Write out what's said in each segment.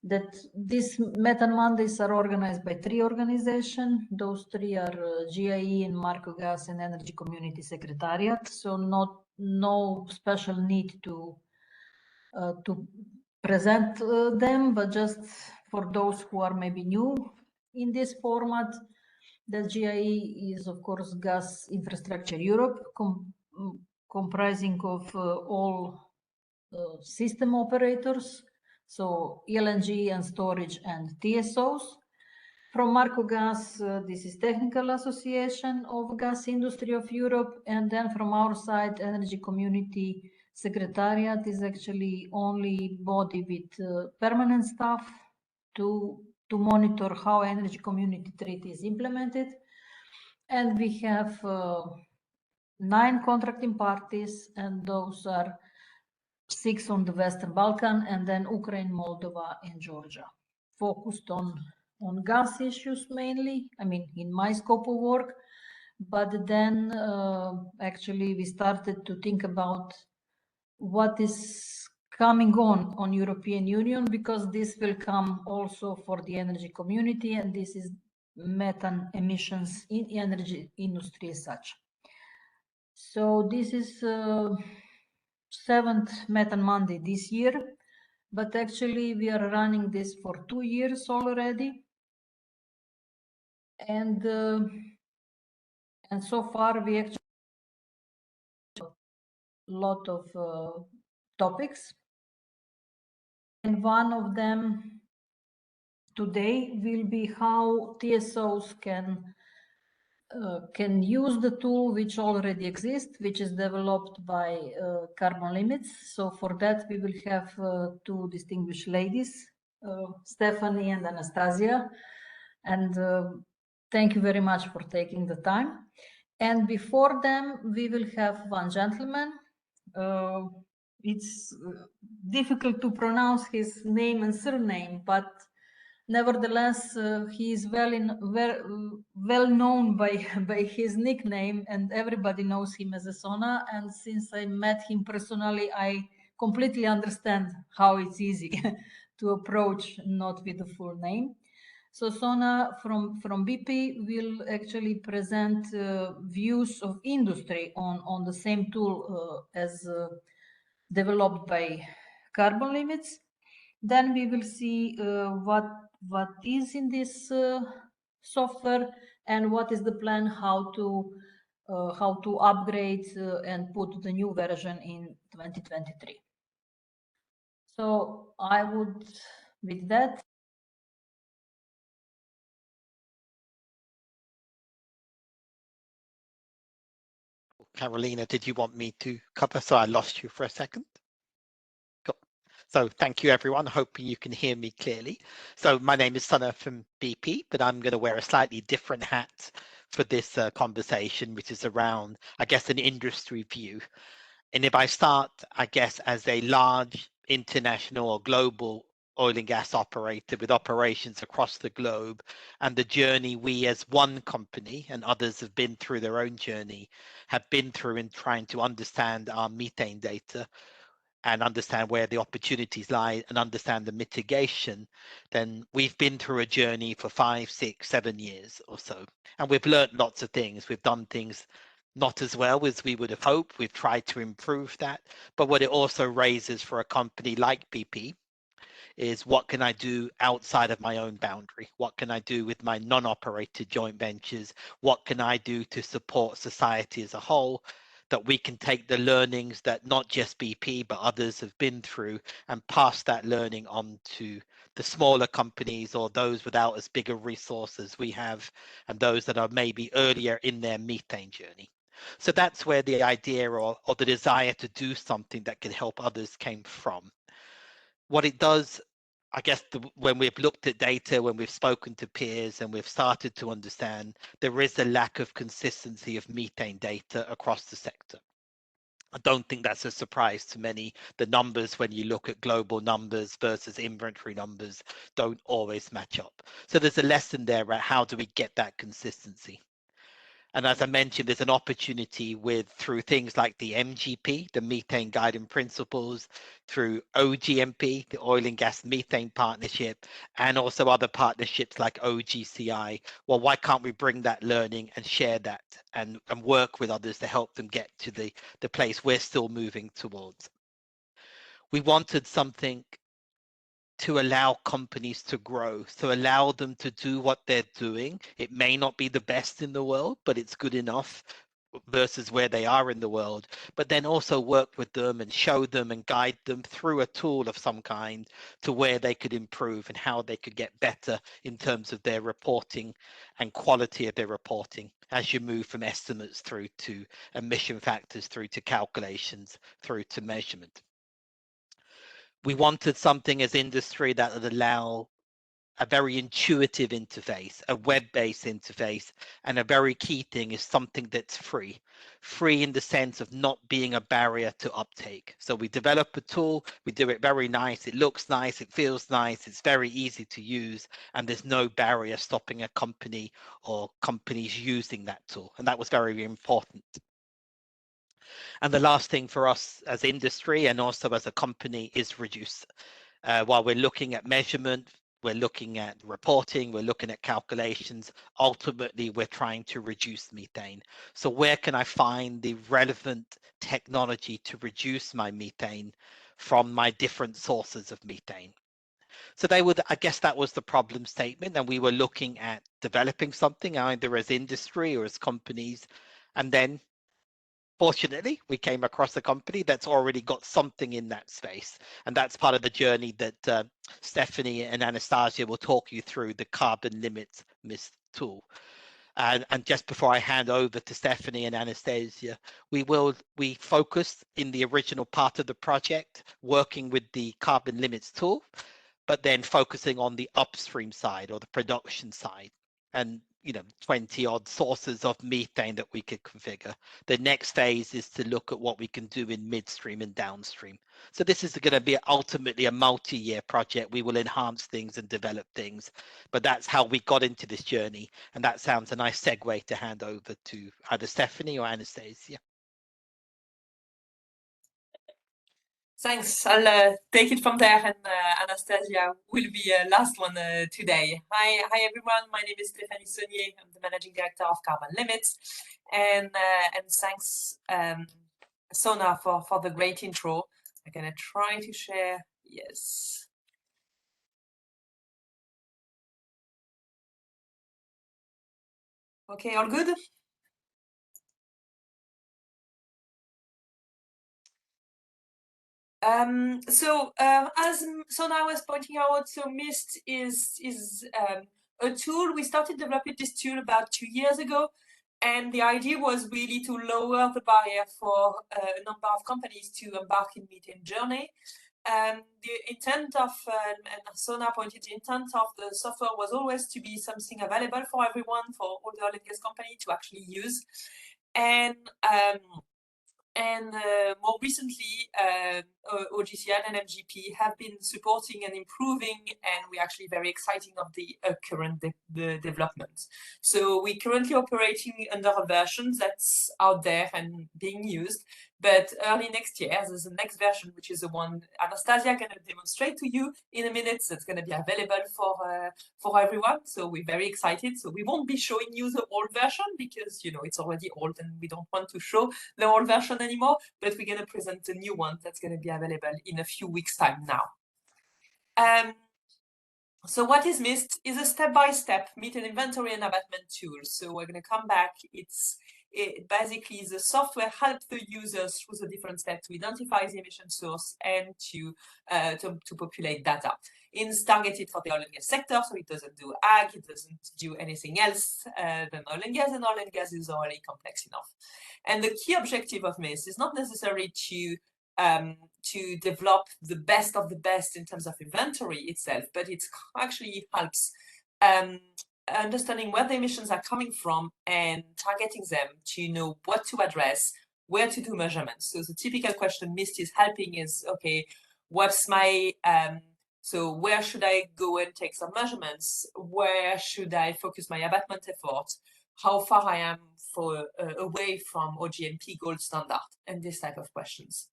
that these Methane Mondays are organized by 3 organizations. Those 3 are GIE and Marco Gas and Energy Community Secretariat. So no special need to present them, but just for those who are maybe new in this format, the GIE is of course Gas Infrastructure Europe, comprising of all system operators, so LNG and storage and TSOs. From Marco Gas, this is Technical Association of Gas Industry of Europe, and then from our side, Energy Community Secretariat is actually only body with permanent staff to monitor how Energy Community Treaty is implemented. And we have 9 contracting parties, and those are 6 on the Western Balkan, and then Ukraine, Moldova, and Georgia, focused on gas issues mainly, I mean, in my scope of work. But then actually we started to think about what is coming on European Union, because this will come also for the energy community, and this is methane emissions in energy industry as such. So this is 7th Methane Monday this year, but actually we are running this for 2 years already, and so far we actually have a lot of topics, and one of them today will be how TSOs can use the tool which already exists, which is developed by Carbon Limits. So for that we will have 2 distinguished ladies, Stephanie and Anastasia, and thank you very much for taking the time. And before them we will have one gentleman. It's difficult to pronounce his name and surname, but nevertheless, he is well known by his nickname, and everybody knows him as a Sona. And since I met him personally, I completely understand how it's easy to approach not with the full name. So Sona from BP will actually present views of industry on the same tool as developed by Carbon Limits. Then we will see what is in this software and what is the plan how to upgrade and put the new version in 2023. So I would, with that. Carolina, did you want me to cover? So I lost you for a second. Cool. So thank you, everyone. Hoping you can hear me clearly. So my name is Sana from BP, but I'm going to wear a slightly different hat for this conversation, which is around, I guess, an industry view. And if I start, I guess, as a large international or global oil and gas operator with operations across the globe, and the journey we as one company, and others have been through their own journey, have been through in trying to understand our methane data and understand where the opportunities lie and understand the mitigation, then we've been through a journey for 5, 6, 7 years or so. And we've learned lots of things. We've done things not as well as we would have hoped. We've tried to improve that. But what it also raises for a company like BP is, what can I do outside of my own boundary? What can I do with my non-operated joint ventures? What can I do to support society as a whole, that we can take the learnings that not just BP but others have been through and pass that learning on to the smaller companies or those without as big a resource as we have, and those that are maybe earlier in their methane journey. So that's where the idea or the desire to do something that can help others came from. What it does, I guess, when we've looked at data, when we've spoken to peers and we've started to understand, there is a lack of consistency of methane data across the sector. I don't think that's a surprise to many. The numbers, when you look at global numbers versus inventory numbers, don't always match up. So there's a lesson there about how do we get that consistency. And as I mentioned, there's an opportunity through things like the MGP, the Methane Guiding Principles, through OGMP, the Oil and Gas Methane Partnership, and also other partnerships like OGCI. Well, why can't we bring that learning and share that and work with others to help them get to the place we're still moving towards? We wanted something to allow companies to grow, to allow them to do what they're doing. It may not be the best in the world, but it's good enough versus where they are in the world, but then also work with them and show them and guide them through a tool of some kind to where they could improve and how they could get better in terms of their reporting and quality of their reporting as you move from estimates through to emission factors, through to calculations, through to measurement. We wanted something as industry that would allow a very intuitive interface, a web-based interface, and a very key thing is something that's free in the sense of not being a barrier to uptake. So we develop a tool, we do it very nice, it looks nice, it feels nice, it's very easy to use, and there's no barrier stopping a company or companies using that tool. And that was very important. And the last thing for us as industry and also as a company is reduce. While we're looking at measurement, we're looking at reporting, we're looking at calculations, ultimately we're trying to reduce methane. So where can I find the relevant technology to reduce my methane from my different sources of methane? So I guess that was the problem statement, and we were looking at developing something either as industry or as companies, and then fortunately, we came across a company that's already got something in that space. And that's part of the journey that Stephanie and Anastasia will talk you through, the carbon limits MIST tool. And just before I hand over to Stephanie and Anastasia, we focused in the original part of the project, working with the carbon limits tool, but then focusing on the upstream side or the production side. And 20 odd sources of methane that we could configure. The next phase is to look at what we can do in midstream and downstream. So this is going to be ultimately a multi-year project. We will enhance things and develop things, but that's how we got into this journey. And that sounds a nice segue to hand over to either Stephanie or Anastasia. Thanks. I'll take it from there, and Anastasia will be last one today. Hi, everyone. My name is Stéphanie Saunier. I'm the managing director of Carbon Limits, and thanks Sona for the great intro. I'm gonna try to share. Yes. Okay, all good. So as Sona was pointing out, so MIST is a tool. We started developing this tool about 2 years ago, and the idea was really to lower the barrier for a number of companies to embark in methane journey. The intent of, and Sona pointed, the intent of the software was always to be something available for everyone, for all the oil and gas companies to actually use. And more recently, OGCI and MGP have been supporting and improving, and we're actually very excited of the current developments. So we're currently operating under a version that's out there and being used, but early next year, there's a next version, which is the one Anastasia is going to demonstrate to you in a minute. That's going to be available for everyone. So we're very excited. So we won't be showing you the old version because, it's already old and we don't want to show the old version anymore, but we're going to present the new one that's going to be available in a few weeks' time now. So what is MIST is a step-by-step methane inventory and abatement tool. So we're going to come back. It basically, the software helps the users through the different steps to identify the emission source and to populate data. It's targeted for the oil and gas sector, so it doesn't do ag, it doesn't do anything else than oil and gas is already complex enough. And the key objective of MIST is not necessarily to develop the best of the best in terms of inventory itself, but it actually helps understanding where the emissions are coming from and targeting them to know what to address, where to do measurements. So the typical question MIST is helping is, okay, what's my, so where should I go and take some measurements? Where should I focus my abatement efforts? how far I am away from OGMP gold standard, and this type of questions.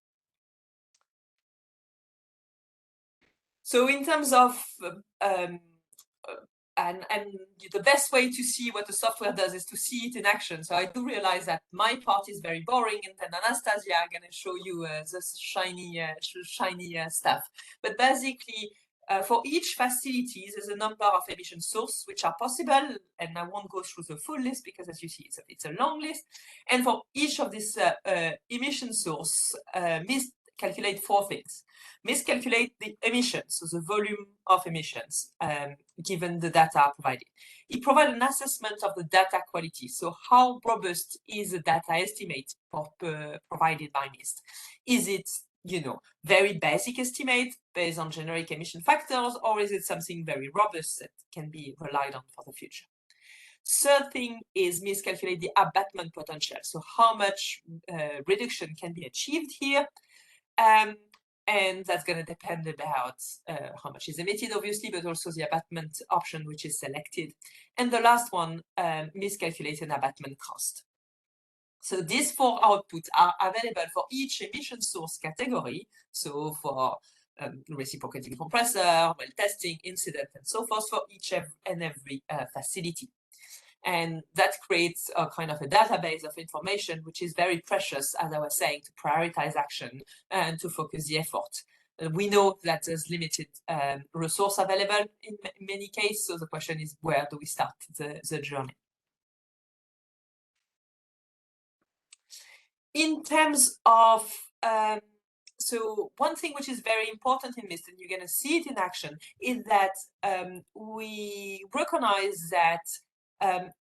So in terms of and the best way to see what the software does is to see it in action. So I do realize that my part is very boring, and then Anastasia is going to show you the shiny stuff. But basically, for each facility, there's a number of emission sources which are possible, and I won't go through the full list because, as you see, it's a long list. And for each of these emission source, miscalculate 4 things. Miscalculate the emissions, so the volume of emissions, given the data provided. It provides an assessment of the data quality, so how robust is the data estimate provided by MIST? Is it, very basic estimate based on generic emission factors, or is it something very robust that can be relied on for the future? Third thing is miscalculate the abatement potential, so how much reduction can be achieved here. And that's going to depend about how much is emitted, obviously, but also the abatement option which is selected. And the last one, miscalculate an abatement cost. So these 4 outputs are available for each emission source category. So for reciprocating compressor, well testing, incident, and so forth for each and every facility. And that creates a kind of a database of information, which is very precious, as I was saying, to prioritize action and to focus the effort. We know that there's limited resource available in many cases, so the question is, where do we start the journey? In terms of, so one thing which is very important in MIST, and you're going to see it in action, is that we recognize that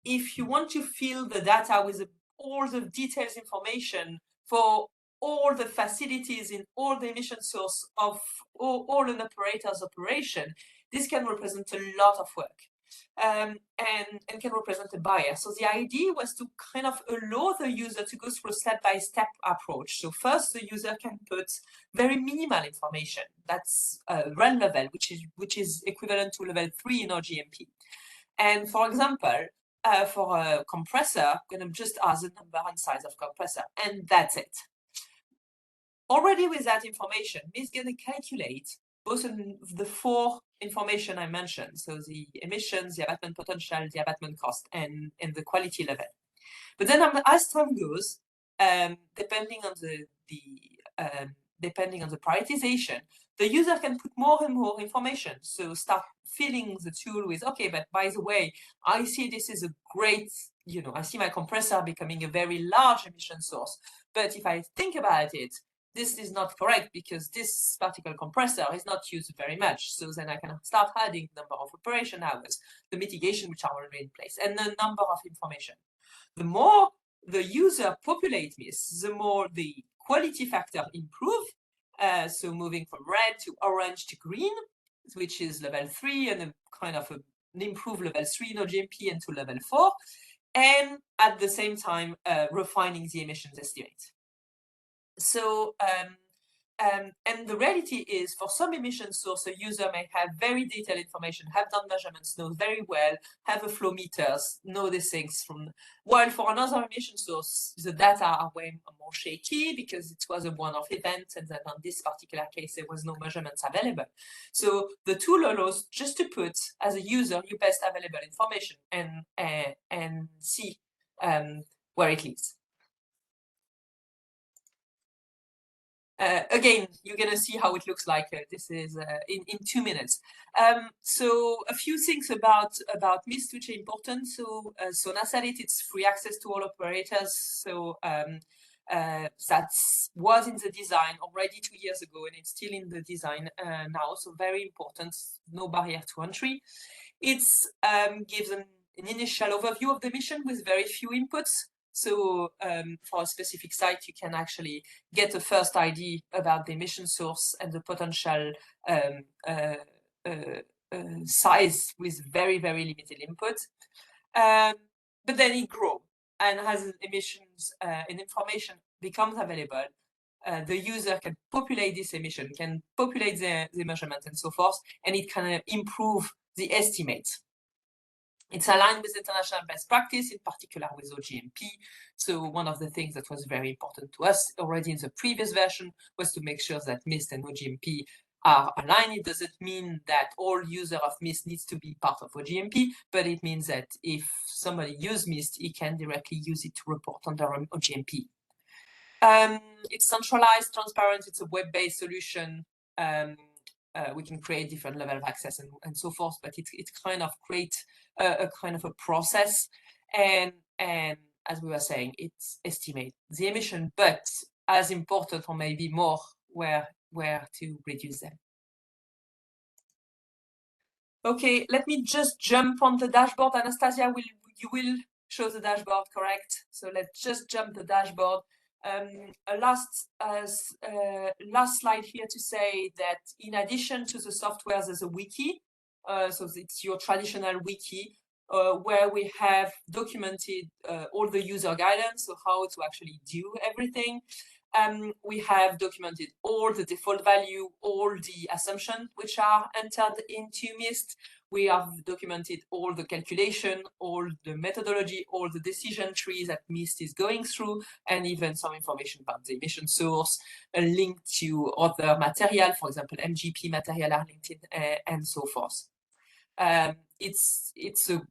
if you want to fill the data with all the details information for all the facilities in all the emission source of all an operator's operation, this can represent a lot of work and can represent a bias. So the idea was to kind of allow the user to go through a step-by-step approach. So first, the user can put very minimal information. That's run level, which is equivalent to level 3 in OGMP. And for example, for a compressor, I'm going to just ask the number and size of compressor, and that's it. Already with that information, it's going to calculate both the 4 information I mentioned, so the emissions, the abatement potential, the abatement cost, and the quality level. But then as time goes, depending on the prioritization, the user can put more and more information. So start filling the tool with, okay, but by the way, I see this is a great, I see my compressor becoming a very large emission source. But if I think about it, this is not correct because this particular compressor is not used very much. So then I can start adding the number of operation hours, the mitigation which are already in place, and the number of information. The more the user populates this, the more the quality factor improve. So moving from red to orange to green, which is level 3, and a kind of an improved level 3 in OGMP and to level 4, and at the same time refining the emissions estimate. So and the reality is, for some emission source, a user may have very detailed information, have done measurements, knows very well, have a flow meters, know these things while for another emission source, the data are way more shaky because it was a one-off event, and then on this particular case, there was no measurements available. So the tool allows just to put, as a user, your best available information and see where it leads. Again, you're going to see how it looks like. This is in 2 minutes. So a few things about MIST which are important. So Nasalit, it's free access to all operators. So that was in the design already 2 years ago, and it's still in the design now. So very important, no barrier to entry. It gives an initial overview of the mission with very few inputs. So for a specific site, you can actually get a first idea about the emission source and the potential size with very, very limited input. But then it grows, and as emissions and information becomes available, the user can populate this emission, can populate the measurement and so forth, and it can improve the estimates. It's aligned with international best practice, in particular with OGMP. So one of the things that was very important to us already in the previous version was to make sure that MIST and OGMP are aligned. It doesn't mean that all user of MIST needs to be part of OGMP, but it means that if somebody uses MIST, he can directly use it to report under OGMP. It's centralized, transparent, it's a web-based solution. We can create different level of access and so forth, but it kind of creates a kind of a process, and as we were saying, it's estimate the emission, but as important or maybe more, where to reduce them. Okay, let me just jump on the dashboard. Anastasia, you will show the dashboard, correct? So let's just jump the dashboard. A last slide here to say that in addition to the software, there's a wiki. So it's your traditional wiki where we have documented all the user guidance, so how to actually do everything. We have documented all the default value, all the assumptions which are entered into MIST. We have documented all the calculation, all the methodology, all the decision trees that MIST is going through, and even some information about the emission source, a link to other material, for example, MGP material are linked in, and so forth. It's a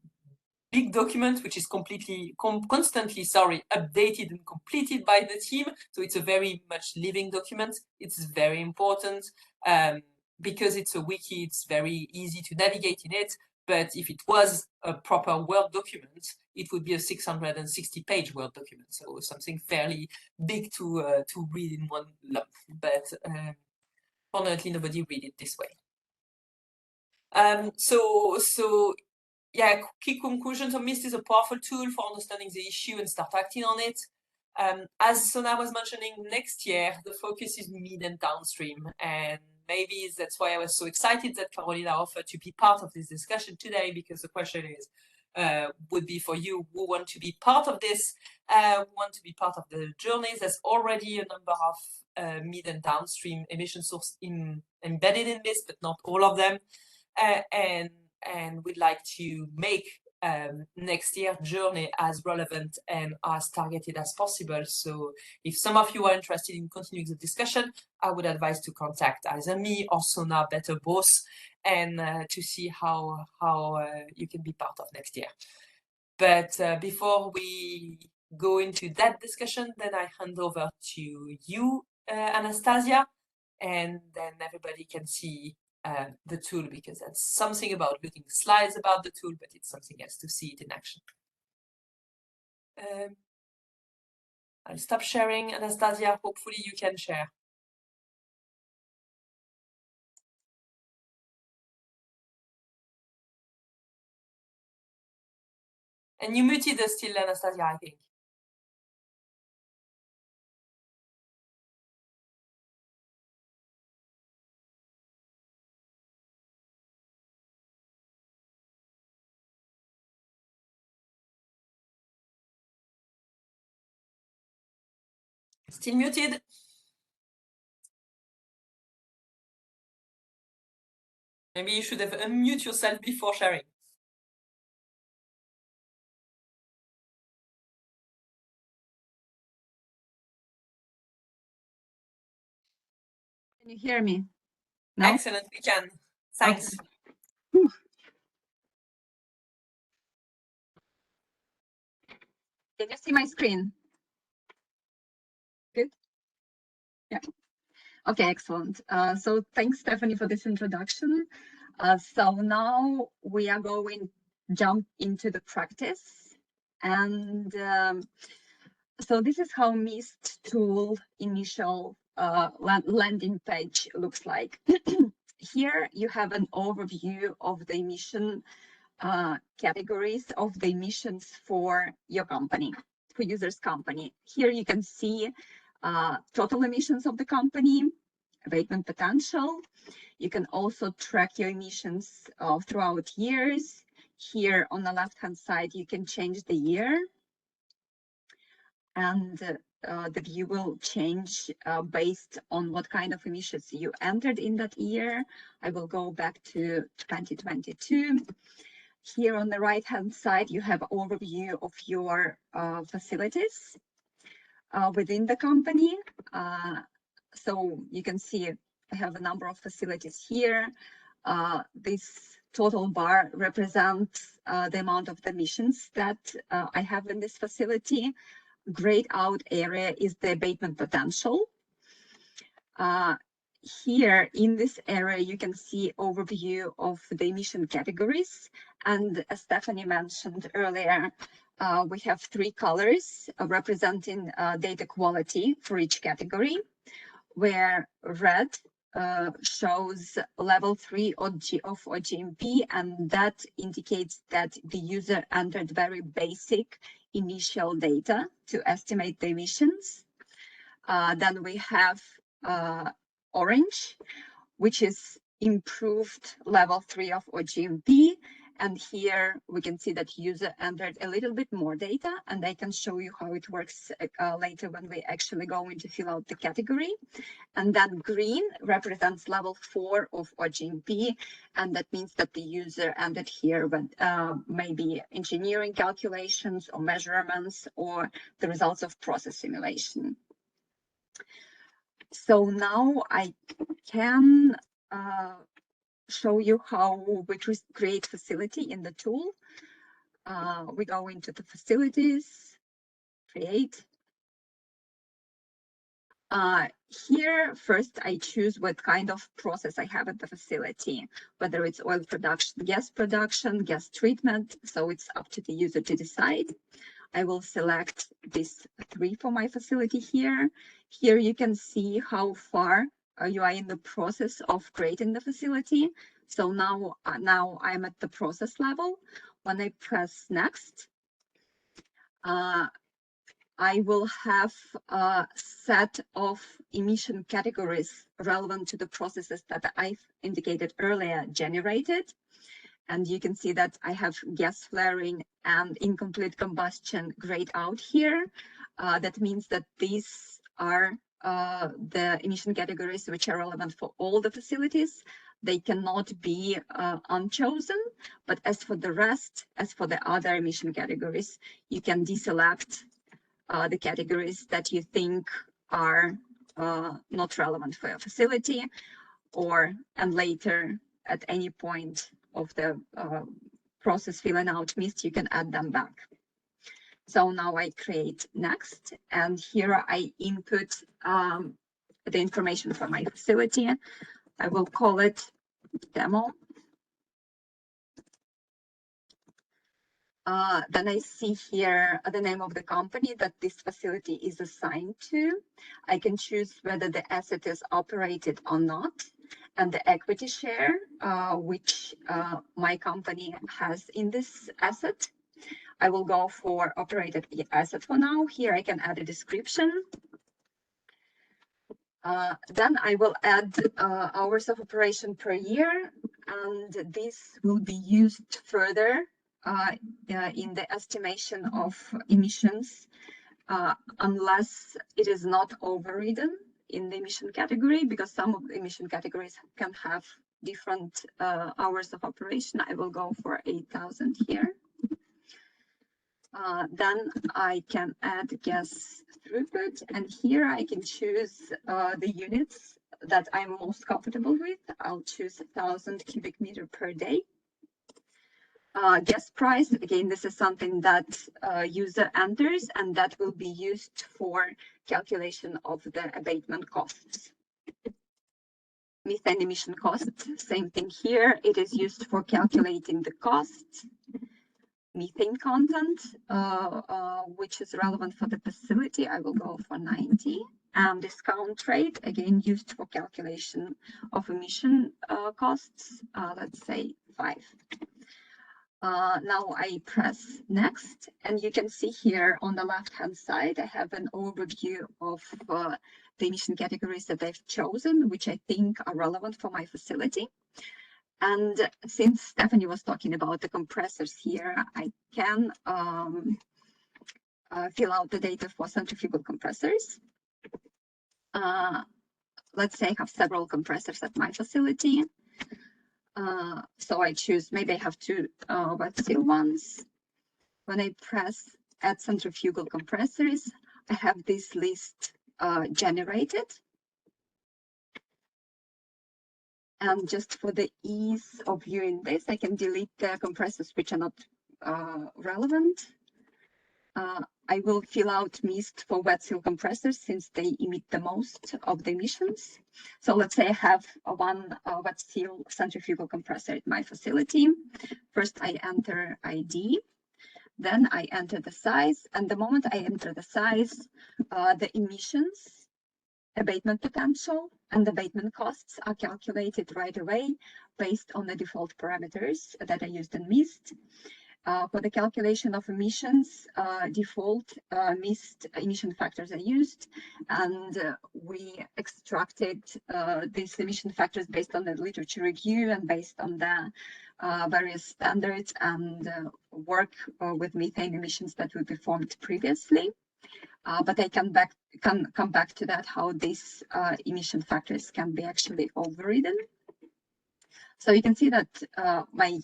big document which is constantly updated and completed by the team. So it's a very much living document. It's very important because it's a wiki, it's very easy to navigate in it. But if it was a proper Word document, it would be a 660-page Word document. So something fairly big to read in one lump. But fortunately, nobody read it this way. Yeah, key conclusions of MIST is a powerful tool for understanding the issue and start acting on it. As Sona was mentioning, next year, the focus is mid and downstream. And maybe that's why I was so excited that Carolina offered to be part of this discussion today, because the question is, would be for you who want to be part of this, want to be part of the journeys. There's already a number of mid and downstream emission source embedded in this, but not all of them. And we'd like to make next year journey as relevant and as targeted as possible. So if some of you are interested in continuing the discussion, I would advise to contact either me or Sona, better both, and to see how you can be part of next year. But before we go into that discussion, then I hand over to you, Anastasia, and then everybody can see the tool, because that's something about looking slides about the tool, but it's something else to see it in action. I'll stop sharing, Anastasia. Hopefully you can share. And you muted us still, Anastasia, I think. Still muted. Maybe you should have unmute yourself before sharing. Can you hear me? No? Excellent, we can. Thanks. Okay. Can you see my screen? Good? Yeah. Okay, excellent. So thanks, Stephanie, for this introduction. So now we are going to jump into the practice. And so this is how MIST tool initial landing page looks like. Here you have an overview of the emission categories of the emissions for your company, for users' company. Here you can see total emissions of the company, abatement potential. You can also track your emissions throughout years. Here on the left-hand side, you can change the year. And the view will change based on what kind of emissions you entered in that year. I will go back to 2022. Here on the right-hand side, you have overview of your facilities within the company. So you can see I have a number of facilities here. This total bar represents the amount of emissions that I have in this facility. Grayed out area is the abatement potential. Here in this area, you can see overview of the emission categories. And as Stephanie mentioned earlier, we have 3 colors representing data quality for each category, where red shows level 3 of OGMP, and that indicates that the user entered very basic initial data to estimate the emissions. Then we have orange, which is improved level 3 of OGMP. And here we can see that user entered a little bit more data, and I can show you how it works later when we actually go in to fill out the category. And then green represents level 4 of OGMP, and that means that the user entered here with maybe engineering calculations or measurements or the results of process simulation. So now I can show you how we create facility in the tool. We go into the facilities, create. Here, first I choose what kind of process I have at the facility, whether it's oil production, gas treatment. So it's up to the user to decide. I will select these 3 for my facility here. Here you can see how far you are in the process of creating the facility. So now I'm at the process level. When I press next, I will have a set of emission categories relevant to the processes that I've indicated earlier generated. And you can see that I have gas flaring and incomplete combustion grayed out here. That means that these are the emission categories which are relevant for all the facilities. They cannot be unchosen, but as for the rest, as for the other emission categories, you can deselect the categories that you think are not relevant for your facility, and later at any point of the process filling out mist, you can add them back. So now I create next, and here I input the information for my facility. I will call it demo. Then I see here the name of the company that this facility is assigned to. I can choose whether the asset is operated or not, and the equity share which my company has in this asset. I will go for operated asset for now. Here I can add a description. Then I will add hours of operation per year, and this will be used further in the estimation of emissions unless it is not overridden in the emission category, because some of the emission categories can have different hours of operation. I will go for 8,000 here. Then I can add gas throughput, and here I can choose the units that I'm most comfortable with. I'll choose 1,000 cubic meter per day. Gas price, again, this is something that user enters, and that will be used for calculation of the abatement costs. Methane emission cost, same thing here. It is used for calculating the costs. Methane content, which is relevant for the facility, I will go for 90. And discount rate, again, used for calculation of emission costs, let's say 5. Now I press next, and you can see here on the left-hand side, I have an overview of the emission categories that I've chosen, which I think are relevant for my facility. And since Stephanie was talking about the compressors here, I can fill out the data for centrifugal compressors. Let's say I have several compressors at my facility. So I choose, maybe I have two wet seal ones. When I press add centrifugal compressors, I have this list generated. And just for the ease of viewing this, I can delete the compressors which are not relevant. I will fill out mist for wet seal compressors since they emit the most of the emissions. So let's say I have one wet seal centrifugal compressor at my facility. First, I enter ID. Then I enter the size, and the moment I enter the size, the emissions, abatement potential, and abatement costs are calculated right away based on the default parameters that I used in MIST. For the calculation of emissions, default MIST emission factors are used, and we extracted these emission factors based on the literature review and based on the various standards and work with methane emissions that we performed previously. But I can come back to that, how these emission factors can be actually overridden. So you can see that my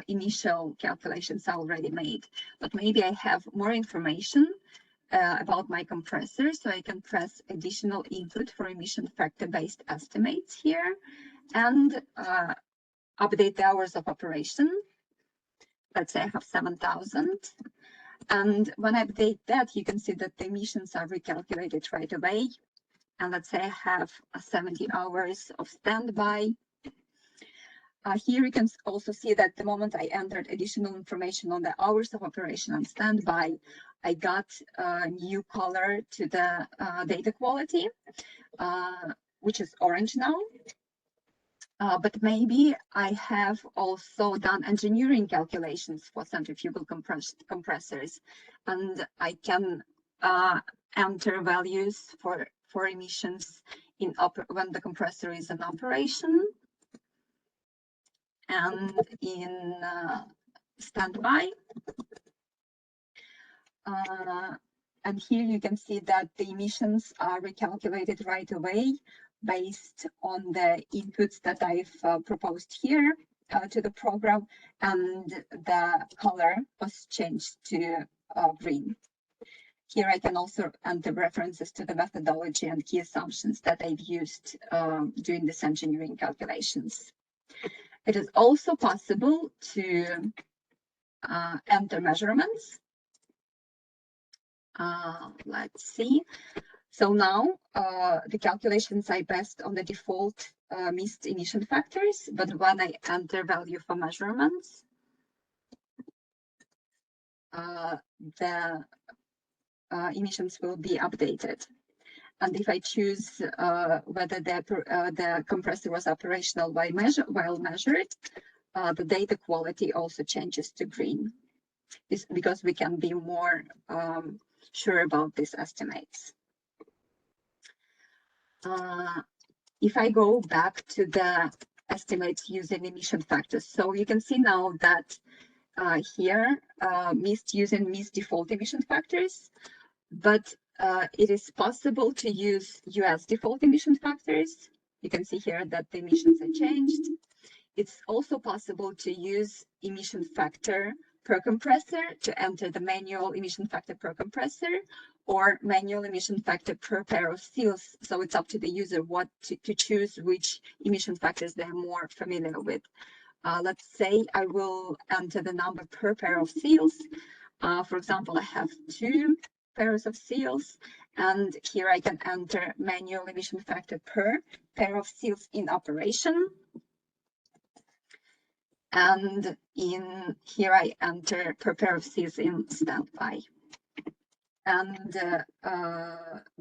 initial calculations are already made, but maybe I have more information about my compressor, so I can press additional input for emission factor based estimates here and update the hours of operation. Let's say I have 7,000. And when I update that, you can see that the emissions are recalculated right away. And let's say I have 70 hours of standby. Here you can also see that the moment I entered additional information on the hours of operation and standby, I got a new color to the data quality, which is orange now. But maybe I have also done engineering calculations for centrifugal compressors, and I can enter values for emissions in when the compressor is in operation and in standby. And here you can see that the emissions are recalculated right away based on the inputs that I've proposed here to the program, and the color was changed to green. Here I can also enter references to the methodology and key assumptions that I've used during this engineering calculations. It is also possible to enter measurements. Let's see. So now the calculations are based on the default MIST emission factors, but when I enter value for measurements, the emissions will be updated. And if I choose whether the compressor was operational while measured, the data quality also changes to green. It's because we can be more sure about these estimates. If I go back to the estimates using emission factors, so you can see now that here MIST using MIST default emission factors, but it is possible to use US default emission factors. You can see here that the emissions are changed. It's also possible to use emission factor per compressor to enter the manual emission factor per compressor or manual emission factor per pair of seals. So it's up to the user what to choose, which emission factors they're more familiar with. Let's say I will enter the number per pair of seals. For example, I have 2 pairs of seals, and here I can enter manual emission factor per pair of seals in operation. And in here I enter per pair of seals in standby. And the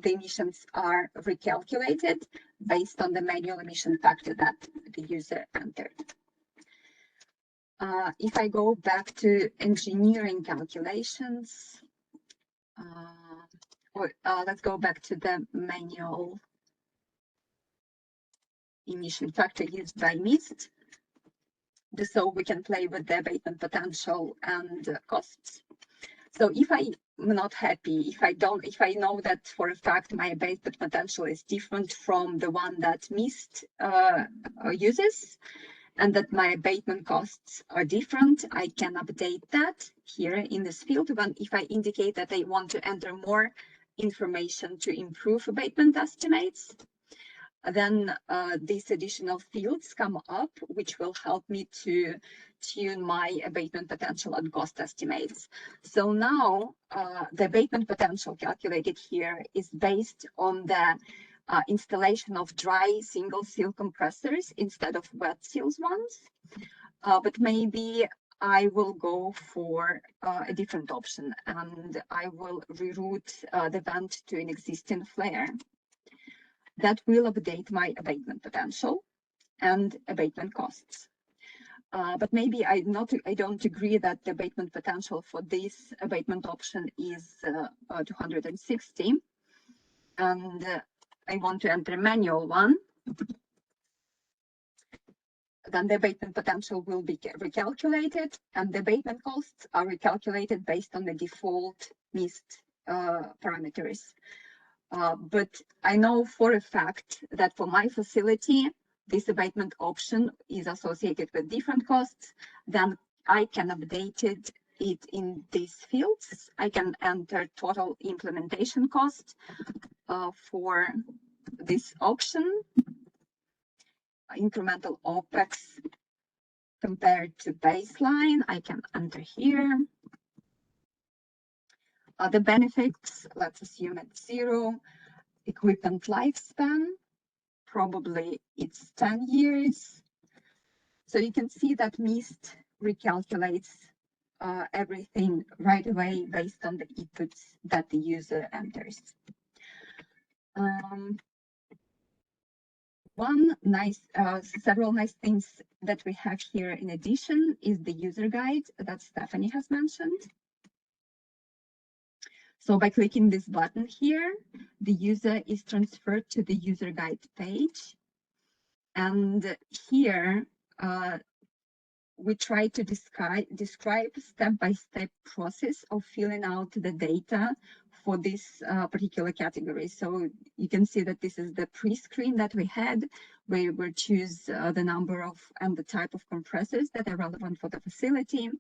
emissions are recalculated based on the manual emission factor that the user entered. If I go back to engineering calculations, let's go back to the manual emission factor used by MIST, so we can play with the abatement potential and costs. So if I'm not happy, if I know that for a fact my abatement potential is different from the one that MIST uses, and that my abatement costs are different, I can update that here in this field. If I indicate that I want to enter more information to improve abatement estimates, then these additional fields come up, which will help me to tune my abatement potential and cost estimates. So now the abatement potential calculated here is based on the installation of dry single seal compressors instead of wet seals ones. But maybe I will go for a different option, and I will reroute the vent to an existing flare. That will update my abatement potential and abatement costs. But maybe I don't agree that the abatement potential for this abatement option is 260, and I want to enter a manual one. Then the abatement potential will be recalculated, and the abatement costs are recalculated based on the default missed parameters. But I know for a fact that for my facility, this abatement option is associated with different costs. Then I can update it in these fields. I can enter total implementation cost for this option, incremental OPEX compared to baseline. I can enter here. Other benefits, let's assume it's 0. Equipment lifespan, probably it's 10 years. So you can see that MIST recalculates everything right away based on the inputs that the user enters. Several nice things that we have here in addition is the user guide that Stephanie has mentioned. So by clicking this button here, the user is transferred to the user guide page. And here, we try to describe step-by-step process of filling out the data for this particular category. So you can see that this is the pre-screen that we had, where we choose the number of and the type of compressors that are relevant for the facility.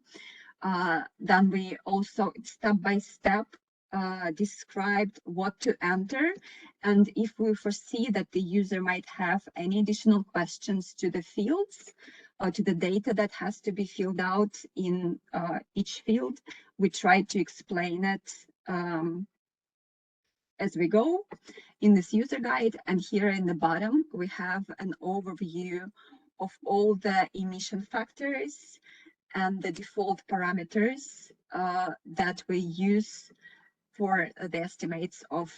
Then we also step-by-step described what to enter, and if we foresee that the user might have any additional questions to the fields, to the data that has to be filled out in each field, we try to explain it as we go in this user guide. And here in the bottom, we have an overview of all the emission factors and the default parameters that we use for the estimates of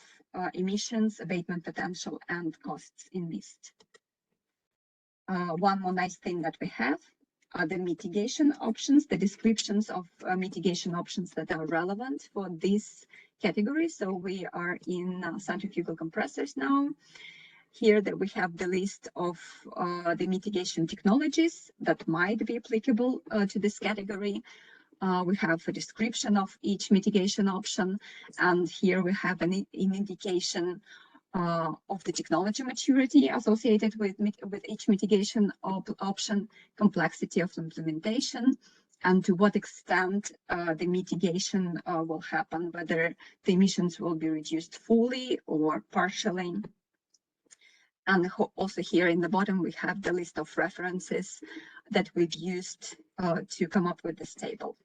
emissions, abatement potential, and costs in MIST. One more nice thing that we have are the mitigation options, the descriptions of mitigation options that are relevant for this category. So we are in centrifugal compressors now. Here that we have the list of the mitigation technologies that might be applicable to this category. We have a description of each mitigation option, and here we have an indication of the technology maturity associated with each mitigation option, complexity of implementation, and to what extent the mitigation will happen, whether the emissions will be reduced fully or partially. And also here in the bottom, we have the list of references that we've used to come up with this table.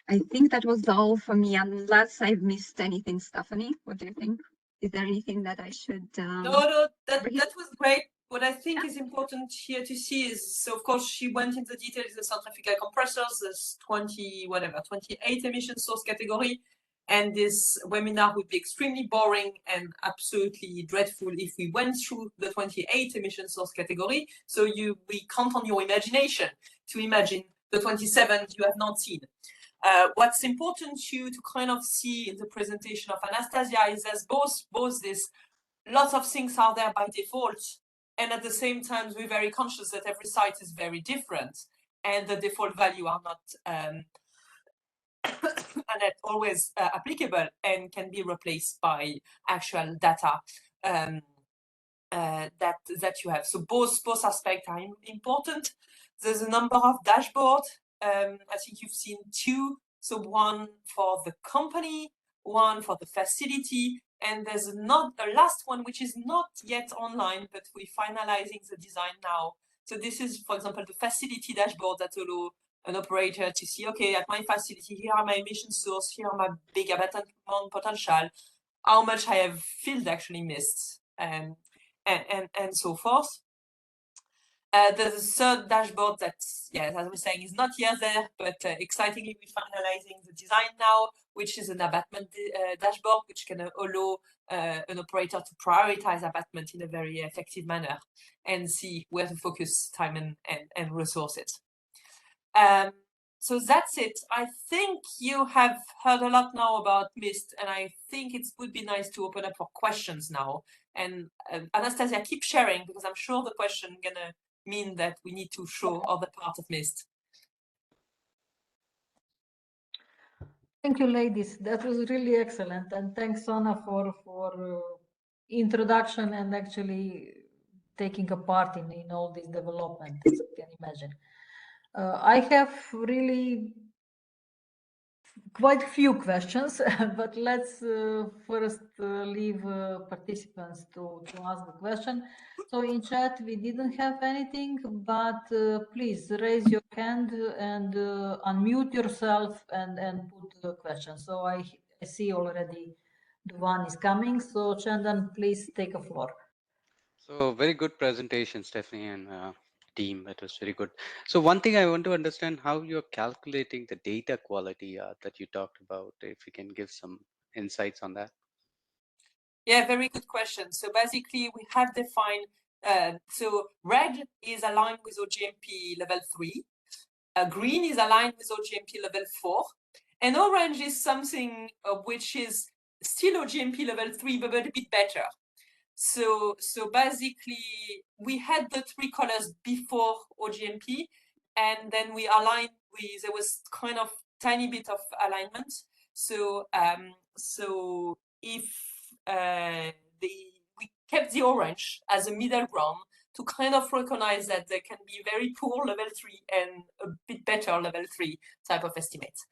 I think that was all for me, unless I've missed anything. Stephanie, what do you think? Is there anything that I should? No, that was great. What I think is important here to see is, so of course she went into details of the centrifugal compressors, there's 28 emission source category, and this webinar would be extremely boring and absolutely dreadful if we went through the 28 emission source category. So we count on your imagination to imagine the 27 you have not seen. What's important to kind of see in the presentation of Anastasia is there's both this, lots of things are there by default, and at the same time we're very conscious that every site is very different, and the default value are not always applicable and can be replaced by actual data that you have. So both aspects are important. There's a number of dashboards. I think you've seen two. So one for the company, one for the facility, and there's not a last one which is not yet online, but we're finalizing the design now. So this is, for example, the facility dashboard that allow an operator to see, okay, at my facility, here are my emission source, here are my big abatement potential, how much I have field actually missed, and so forth. There's a third dashboard that, yes, as I was saying, is not yet there, but excitingly, we're finalizing the design now, which is an abatement dashboard, which can allow an operator to prioritize abatement in a very effective manner and see where to focus time and resources. So that's it. I think you have heard a lot now about MIST, and I think it would be nice to open up for questions now. And Anastasia, keep sharing, because I'm sure the question gonna mean that we need to show other parts of MIST. Thank you, ladies. That was really excellent. And thanks, Anna, for introduction and actually taking a part in all this development, as you can imagine. I have really quite a few questions, but let's first leave participants to ask the question. So in chat, we didn't have anything, but please raise your hand and unmute yourself and put the question. So I see already the one is coming. So Chandan, please take a floor. So very good presentation, Stephanie and team. It was very good. So one thing I want to understand how you're calculating the data quality that you talked about. If you can give some insights on that. Yeah, very good question. So basically, we have defined, so red is aligned with OGMP level 3, green is aligned with OGMP level 4, and orange is something which is still OGMP level 3, but a bit better. So basically, we had the 3 colors before OGMP, and then we aligned with, there was kind of tiny bit of alignment. So so if we kept the orange as a middle ground to kind of recognize that there can be very poor level 3 and a bit better level 3 type of estimates.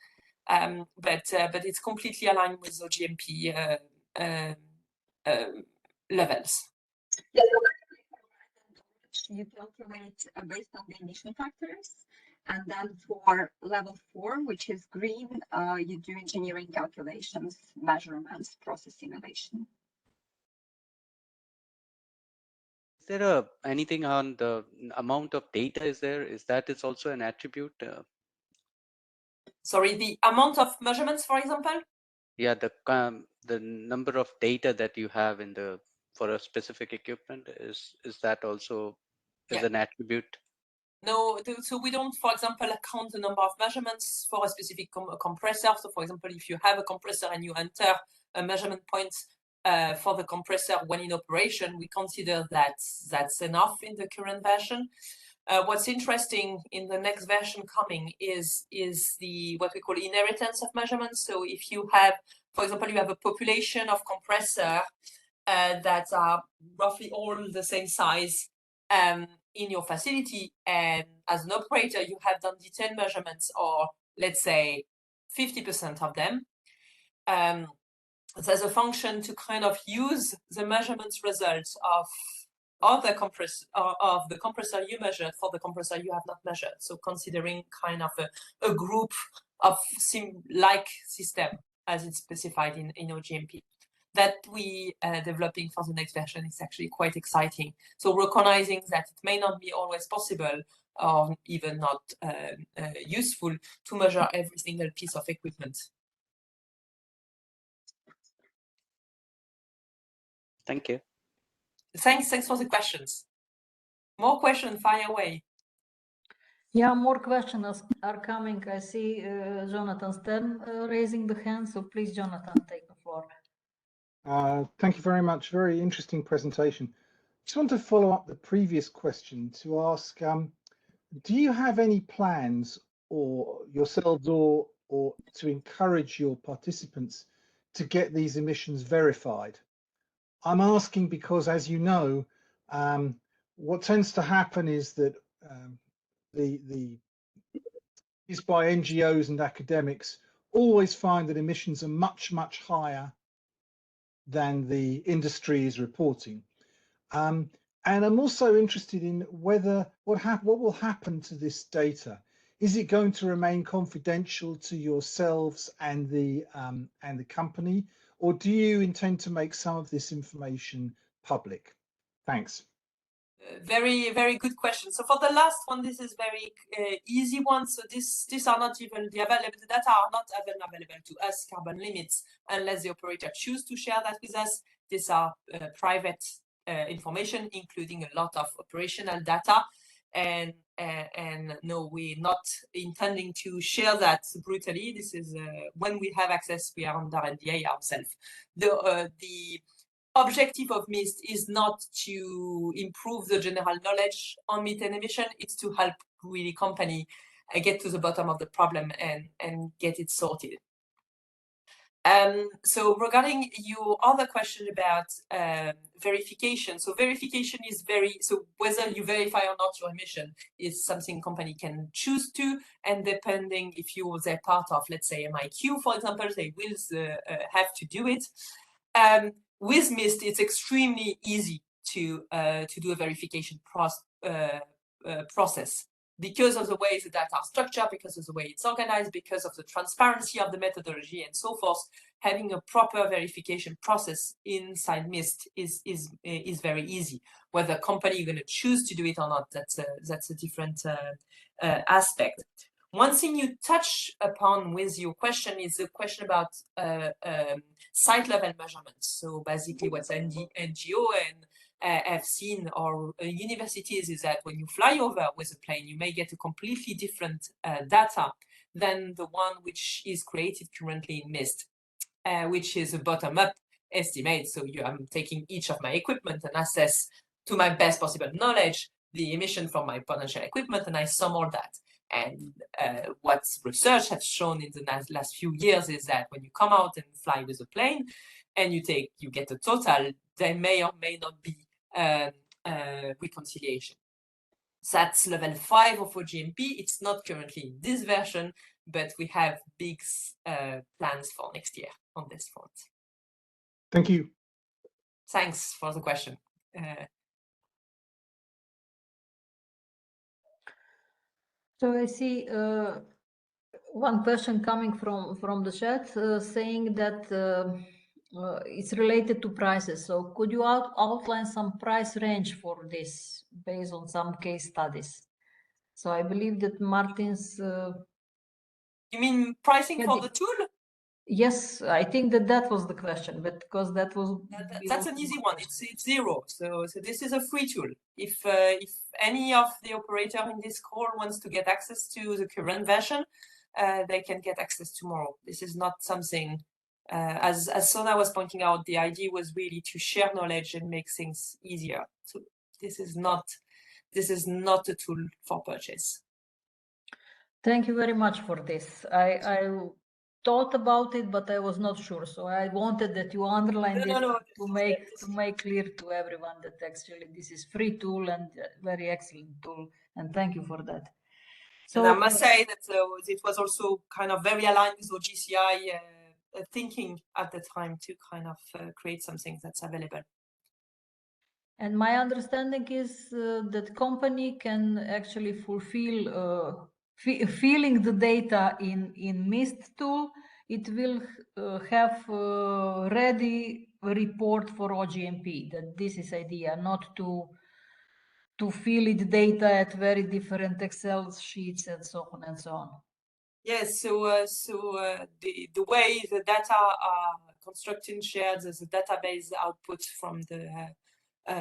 But it's completely aligned with OGMP levels. You calculate based on the emission factors, and then for level 4, which is green, you do engineering calculations, measurements, process simulation. Is there anything on the amount of data? Is that is also an attribute? Sorry, the amount of measurements, for example? Yeah, the number of data that you have in the for a specific equipment is that also is an attribute? No, so we don't, for example, count the number of measurements for a specific compressor. So, for example, if you have a compressor and you enter a measurement point for the compressor when in operation, we consider that that's enough in the current version. What's interesting in the next version coming is the what we call inheritance of measurements. So if you have, for example, you have a population of compressor that are roughly all the same size in your facility, and as an operator, you have done detailed measurements, or let's say 50% of them. There's a function to kind of use the measurements results of the compressor you measured for the compressor you have not measured. So considering kind of a group of like system as it's specified in OGMP. That we developing for the next version is actually quite exciting. So recognizing that it may not be always possible or even not useful to measure every single piece of equipment. Thank you. Thanks for the questions. More questions, fire away. Yeah, more questions are coming. I see Jonathan Stern raising the hand. So please, Jonathan, take the floor. Thank you very much. Very interesting presentation. Just want to follow up the previous question to ask, do you have any plans or yourselves or to encourage your participants to get these emissions verified? I'm asking because, as you know, what tends to happen is that is by NGOs and academics always find that emissions are much, much higher than the industry is reporting. And I'm also interested in whether what will happen to this data. Is it going to remain confidential to yourselves and the company, or do you intend to make some of this information public? Thanks. Very, very good question. So for the last one, this is very easy one. So these are not even the data are not even available to us, carbon limits, unless the operator choose to share that with us. These are private information, including a lot of operational data. And no, we're not intending to share that brutally. This is when we have access, we are under NDA ourselves. The objective of MIST is not to improve the general knowledge on methane emission. It's to help really company get to the bottom of the problem and get it sorted. So regarding your other question about verification, so verification is so whether you verify or not your emission is something company can choose to, and depending if they're part of, let's say, MIQ, for example, they will have to do it. With MIST, it's extremely easy to do a verification process because of the way the data are structured, because of the way it's organized, because of the transparency of the methodology, and so forth. Having a proper verification process inside MIST is very easy. Whether company you're going to choose to do it or not, that's a different aspect. One thing you touch upon with your question is the question about site level measurements. So basically what NGO and have seen, or universities, is that when you fly over with a plane, you may get a completely different data than the one which is created currently in MIST, which is a bottom-up estimate. So I'm taking each of my equipment and assess to my best possible knowledge the emission from my potential equipment, and I sum all that. And what research has shown in the last few years is that when you come out and fly with a plane and you get a total, there may or may not be reconciliation. So that's level 5 of OGMP. It's not currently in this version, but we have big plans for next year on this front. Thank you. Thanks for the question. So I see one question coming from the chat saying that it's related to prices. So could you outline some price range for this based on some case studies? So I believe that Martin's... You mean pricing for the tool? Yes, I think that was the question, but because that was... That's an easy one. It's zero. So this is a free tool. If any of the operator in this call wants to get access to the current version, they can get access tomorrow. This is not something, as Sona was pointing out, the idea was really to share knowledge and make things easier. So this is not a tool for purchase. Thank you very much for this. I thought about it, but I was not sure. So I wanted that you underline this to make clear to everyone that actually this is free tool and very excellent tool. And thank you for that. So and I must say that it was also kind of very aligned with OGCI thinking at the time to kind of create something that's available. And my understanding is that company can actually fulfill filling the data in MIST tool. It will have ready report for OGMP. That this is idea, not to fill it data at very different Excel sheets and so on and so on. Yes, so the way the data are constructed and shared as a database output from the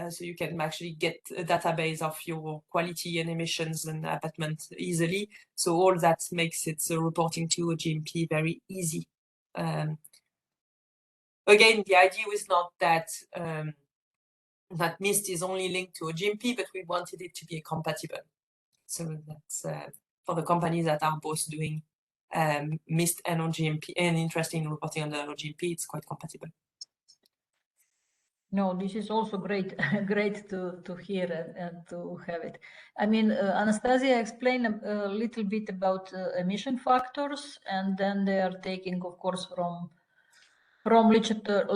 so you can actually get a database of your quality and emissions and abatement easily. So all that makes it reporting to OGMP very easy. Again, the idea was not that that MIST is only linked to OGMP, but we wanted it to be compatible. So that's for the companies that are both doing MIST and OGMP and interested in reporting under OGMP, it's quite compatible. No, this is also great, great to hear and to have it. I mean, Anastasia explained a little bit about emission factors, and then they are taking, of course, from literature,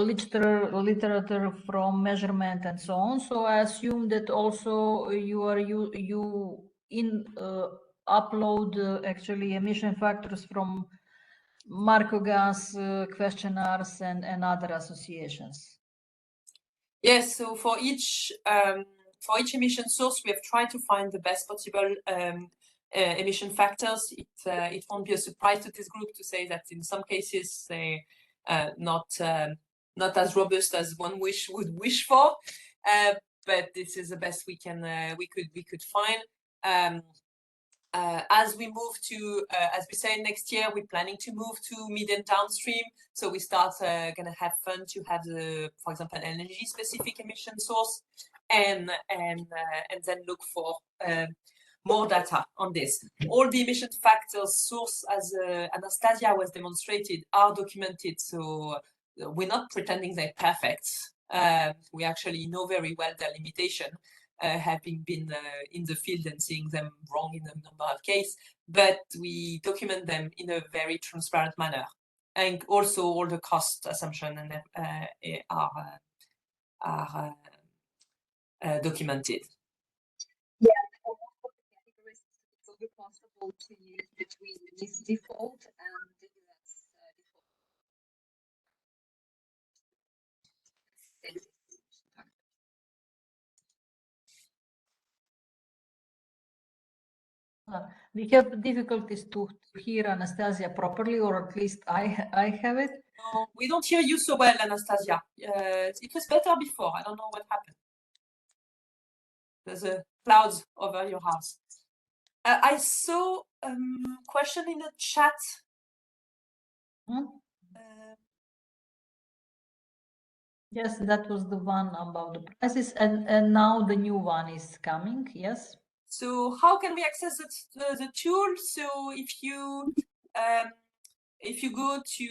from measurement and so on. So I assume that also you upload actually emission factors from Marco-Gas questionnaires and other associations. Yes, so for each emission source, we have tried to find the best possible emission factors. It won't be a surprise to this group to say that in some cases they not as robust as one would wish for, but this is the best we could find. As we move to, as we say, next year, we're planning to move to mid and downstream. So we start going to have fun to have for example, an energy-specific emission source, and then look for more data on this. All the emission factors source, as Anastasia was demonstrated, are documented. So we're not pretending they're perfect. We actually know very well their limitation, having been in the field and seeing them wrong in a number of cases, but we document them in a very transparent manner. And also all the cost assumptions are documented. Yeah, for most of the categories, it will be possible to use between this default and the US default. We have difficulties to hear Anastasia properly, or at least I have it. No, we don't hear you so well, Anastasia. It was better before. I don't know what happened. There's a clouds over your house. I saw a question in the chat. Yes, that was the one about the prices, and now the new one is coming. Yes. So how can we access the tool? So if you go to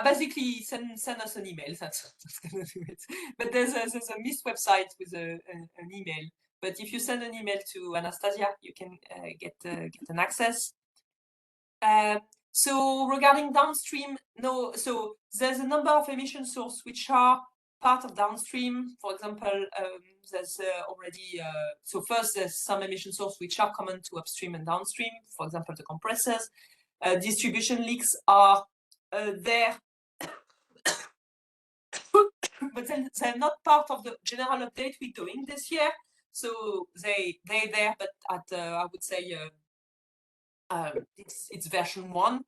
basically send us an email, that's gonna do it. But there's a MIST website with an email. But if you send an email to Anastasia, you can get an access. So regarding downstream, no. So there's a number of emission sources which are part of downstream. For example, there's already, so first there's some emission sources which are common to upstream and downstream. For example, the compressors. Distribution leaks are there, but then they're not part of the general update we're doing this year. So they're there, but at I would say it's version 1.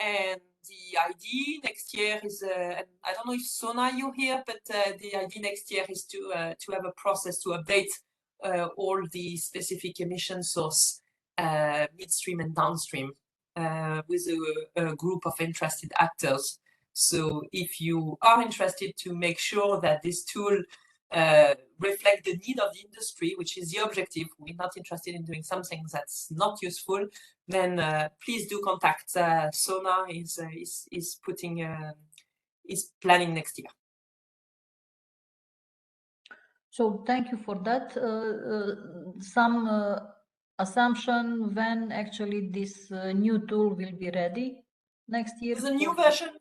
And the ID next year is, and I don't know if Sona you're here, but the ID next year is to have a process to update all the specific emission source midstream and downstream with a group of interested actors. So if you are interested to make sure that this tool reflect the need of the industry, which is the objective, we're not interested in doing something that's not useful, then please do contact Sona. Is planning next year. So thank you for that. Some assumption when actually this new tool will be ready next year. The new version.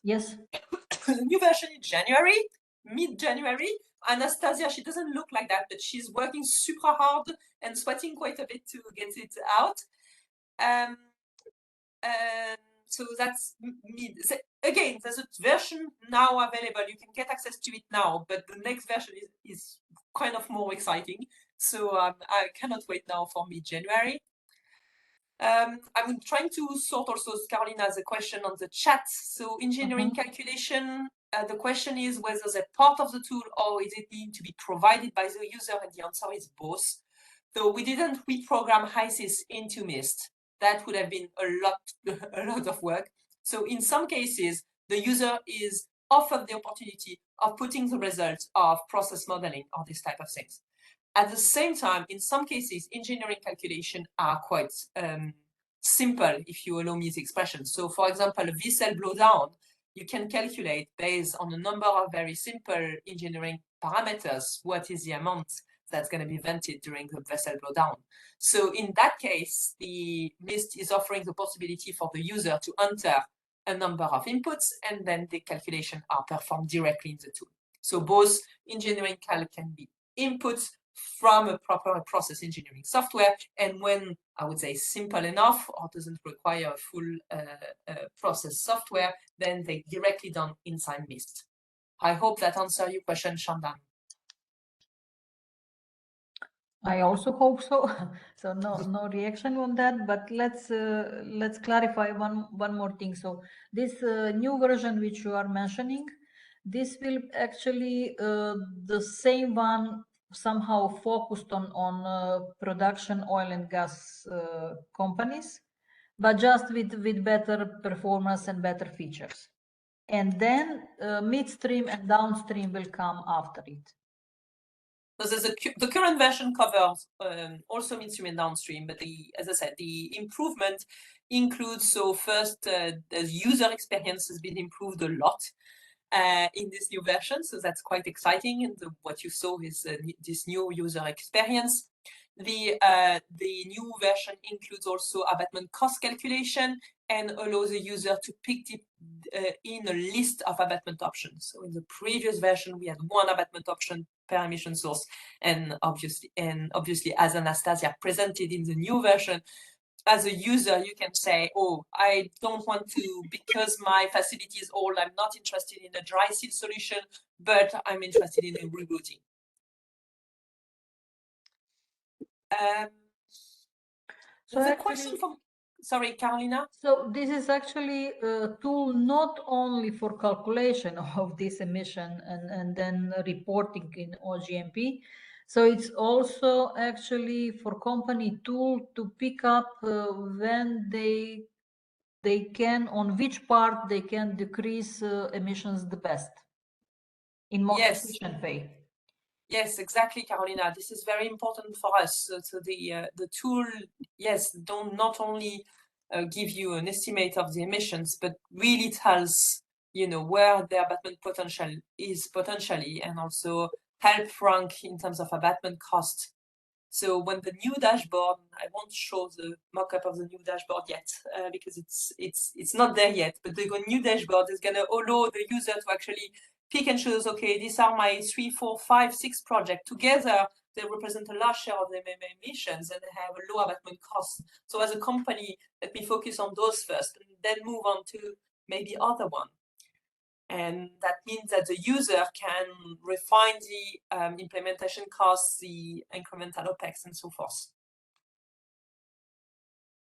Yes. The new version in January, mid-January. Anastasia, she doesn't look like that, but she's working super hard and sweating quite a bit to get it out. So that's mid. Again, there's a version now available. You can get access to it now, but the next version is kind of more exciting. So I cannot wait now for mid-January. I'm trying to sort also Carolina's question on the chat. So engineering calculation, the question is whether they're part of the tool or is it need to be provided by the user, and the answer is both. So we didn't reprogram HYSYS into MIST. That would have been a lot of work. So in some cases, the user is offered the opportunity of putting the results of process modeling or this type of things. At the same time, in some cases, engineering calculation are quite simple, if you allow me the expression. So for example, a V-cell blowdown, you can calculate based on a number of very simple engineering parameters what is the amount that's going to be vented during the vessel blowdown. So in that case, the MIST is offering the possibility for the user to enter a number of inputs, and then the calculation are performed directly in the tool. So both engineering calc can be inputs from a proper process engineering software, and when I would say simple enough or doesn't require a full process software, then they directly done inside MIST. I hope that answers your question, Shandan. I also hope so. So no reaction on that, but let's clarify one more thing. So this new version which you are mentioning, this will actually the same one somehow focused on production oil and gas companies, but just with better performance and better features. And then midstream and downstream will come after it. So the current version covers also midstream and downstream, but as I said, the improvement includes, so first, the user experience has been improved a lot in this new version, so that's quite exciting. And what you saw is this new user experience. The new version includes also abatement cost calculation and allows the user to pick in a list of abatement options. So in the previous version, we had one abatement option per emission source, and obviously, as Anastasia presented in the new version, as a user, you can say, oh, I don't want to, because my facility is old, I'm not interested in a dry seal solution, but I'm interested in a rerouting. So the question from, sorry, Carolina. So this is actually a tool not only for calculation of this emission and then reporting in OGMP. So it's also actually for company tool to pick up when they can, on which part they can decrease emissions the best in most efficient way. Yes, exactly, Carolina. This is very important for us. So the tool, yes, don't not only give you an estimate of the emissions, but really tells, you know, where the abatement potential is potentially, and also help rank in terms of abatement cost. So when the new dashboard, I won't show the mock-up of the new dashboard yet because it's not there yet, but the new dashboard is going to allow the user to actually pick and choose, okay, these are my 3, 4, 5, 6 projects. Together, they represent a large share of the emissions and they have a low abatement cost. So as a company, let me focus on those first and then move on to maybe other one. And that means that the user can refine the implementation costs, the incremental OPEX, and so forth.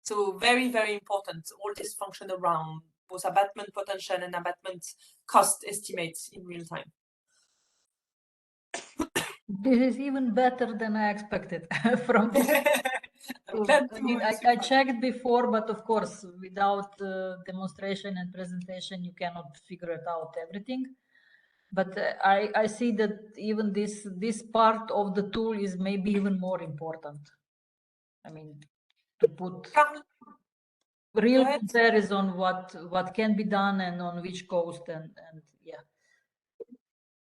So very, very important, all this function around both abatement potential and abatement cost estimates in real time. This is even better than I expected from this. I checked before, but of course, without demonstration and presentation, you cannot figure it out everything. But I see that even this part of the tool is maybe even more important. I mean, to put real comparison what can be done and on which coast and yeah,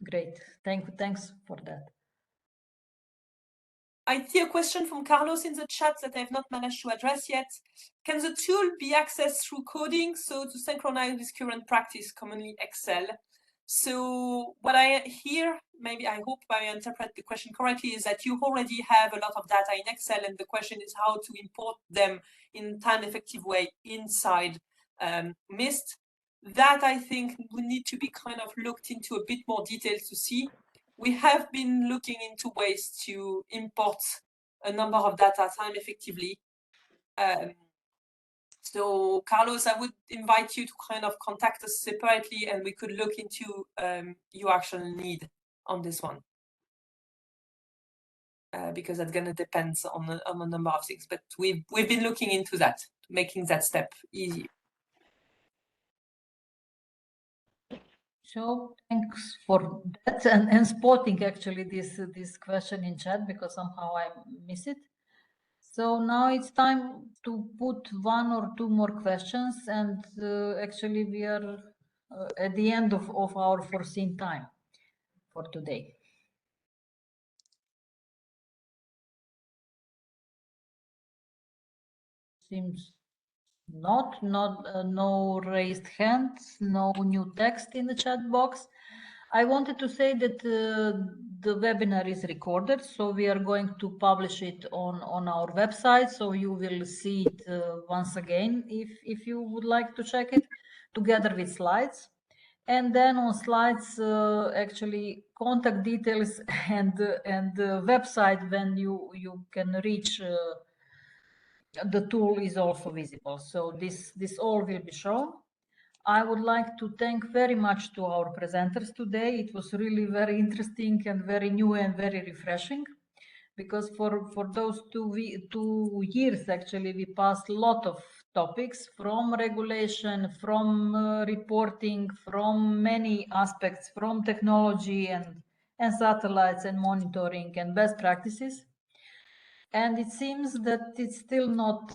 great. Thanks for that. I see a question from Carlos in the chat that I've not managed to address yet. Can the tool be accessed through coding, so to synchronize with current practice, commonly Excel? So what I hear, maybe I hope I interpret the question correctly, is that you already have a lot of data in Excel, and the question is how to import them in time-effective way inside MIST. That I think would need to be kind of looked into a bit more detail to see. We have been looking into ways to import a number of data time effectively. So Carlos, I would invite you to kind of contact us separately and we could look into your actual need on this one. Because that's going to depend on a number of things, but we've been looking into that, making that step easy. So thanks for that and spotting actually this question in chat, because somehow I miss it. So now it's time to put 1 or 2 more questions, and actually we are at the end of our foreseen time for today. Seems not no raised hands, no new text in the chat box. I wanted to say that the webinar is recorded, so we are going to publish it on our website, so you will see it once again if you would like to check it, together with slides. And then on slides, actually contact details and the website when you can reach the tool is also visible. So this all will be shown. I would like to thank very much to our presenters today. It was really very interesting and very new and very refreshing, because for those 2 years actually we passed a lot of topics, from regulation, from reporting, from many aspects, from technology and satellites and monitoring and best practices. And it seems that it's still not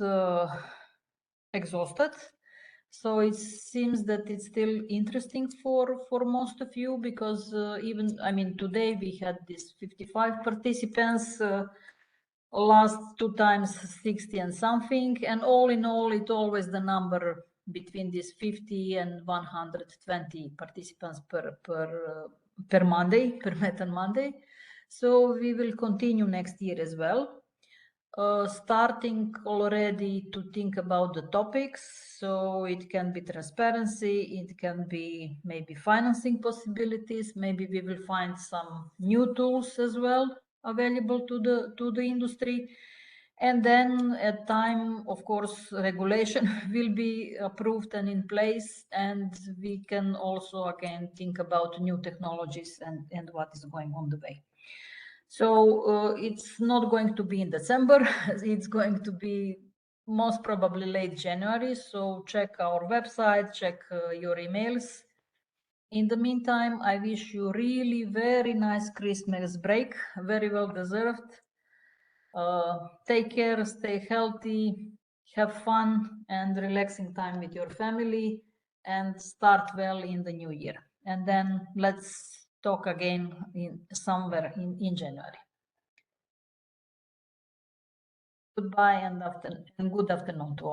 exhausted. So it seems that it's still interesting for most of you, because even, I mean, today we had this 55 participants, last 2 times 60 and something, and all in all, it always the number between this 50 and 120 participants per Monday, per Methane Monday. So we will continue next year as well. Starting already to think about the topics, so it can be transparency, it can be maybe financing possibilities, maybe we will find some new tools as well available to the industry. And then at time, of course, regulation will be approved and in place, and we can also again think about new technologies and what is going on the way. So it's not going to be in December, it's going to be most probably late January. So check our website, check your emails. In the meantime, I wish you really very nice Christmas break, very well deserved. Take care, stay healthy, have fun and relaxing time with your family, and start well in the new year. And then let's talk again somewhere in January. Goodbye and good afternoon to all.